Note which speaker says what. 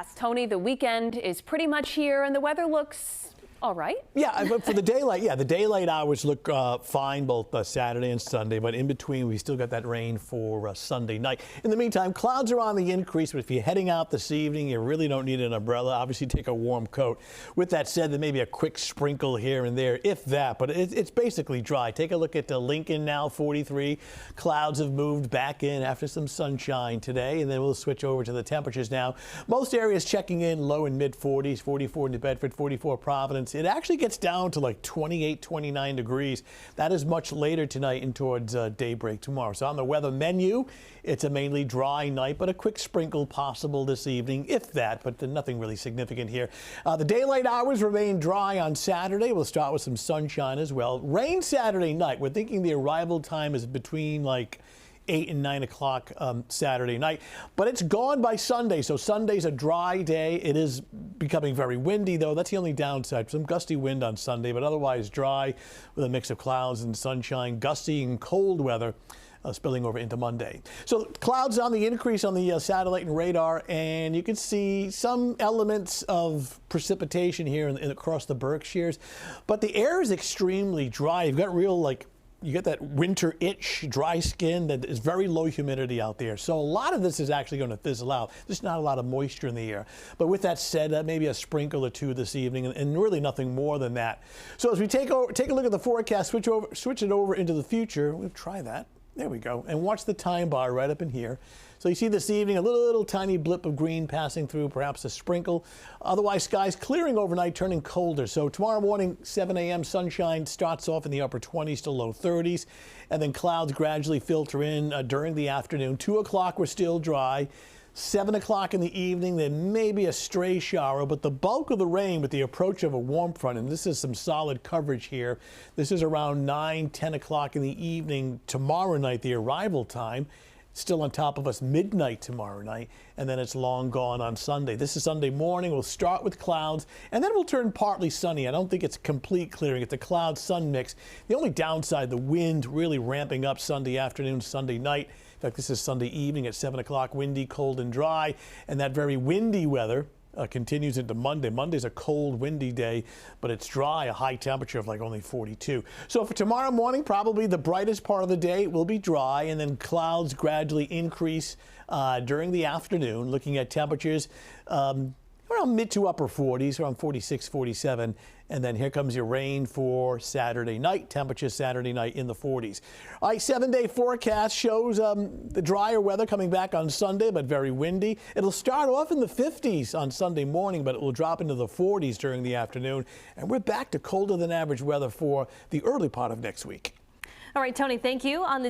Speaker 1: forecast. Tony, the weekend is pretty much here and the weather looks all right.
Speaker 2: Yeah, but for the daylight, the daylight hours look fine both Saturday and Sunday, but in between we still got that rain for Sunday night. In the meantime, clouds are on the increase, but if you're heading out this evening, you really don't need an umbrella. Obviously, take a warm coat. With that said, there may be a quick sprinkle here and there, if that, but it's basically dry. Take a look at Lincoln now, 43. Clouds have moved back in after some sunshine today, and then we'll switch over to the temperatures now. Most areas checking in low and mid 40s, 44 New Bedford, 44 Providence. It actually gets down to like 28, 29 degrees. That is much later tonight and towards daybreak tomorrow. So on the weather menu, it's a mainly dry night, but a quick sprinkle possible this evening, if that, but nothing really significant here. The daylight hours remain dry on Saturday. We'll start with some sunshine as well. Rain Saturday night. We're thinking the arrival time is between like 8 and 9 o'clock Saturday night, but it's gone by Sunday. So Sunday's a dry day. It is becoming very windy, though. That's the only downside. Some gusty wind on Sunday, but otherwise dry with a mix of clouds and sunshine, gusty and cold weather spilling over into Monday. So clouds on the increase on the satellite and radar, and you can see some elements of precipitation here across the Berkshires, but the air is extremely dry. You've got you get that winter itch, dry skin, that is very low humidity out there. So a lot of this is actually going to fizzle out. There's not a lot of moisture in the air. But with that said, maybe a sprinkle or two this evening, and really nothing more than that. So as we take a look at the forecast, switch it over into the future. We'll try that. There we go. And watch the time bar right up in here. So you see this evening a little tiny blip of green passing through, perhaps a sprinkle. Otherwise, skies clearing overnight, turning colder. So tomorrow morning, 7 a.m. sunshine starts off in the upper 20s to low 30s, and then clouds gradually filter in during the afternoon. 2 o'clock, we're still dry. 7 o'clock in the evening, there may be a stray shower, but the bulk of the rain with the approach of a warm front, and this is some solid coverage here. This is around 9, 10 o'clock in the evening tomorrow night, the arrival time. Still on top of us midnight tomorrow night, and then it's long gone on Sunday. This is Sunday morning. We'll start with clouds, and then we'll turn partly sunny. I don't think it's complete clearing. It's a cloud-sun mix. The only downside, the wind really ramping up Sunday afternoon, Sunday night. In fact, this is Sunday evening at 7 o'clock, windy, cold, and dry, and that very windy weather continues into Monday. Monday's a cold, windy day, but it's dry, a high temperature of like only 42. So for tomorrow morning, probably the brightest part of the day will be dry, and then clouds gradually increase during the afternoon, looking at temperatures around mid to upper 40s, around 46, 47. And then here comes your rain for Saturday night. Temperatures Saturday night in the 40s. All right, 7-day forecast shows the drier weather coming back on Sunday, but very windy. It'll start off in the 50s on Sunday morning, but it will drop into the 40s during the afternoon. And we're back to colder than average weather for the early part of next week.
Speaker 1: All right, Tony, thank you on the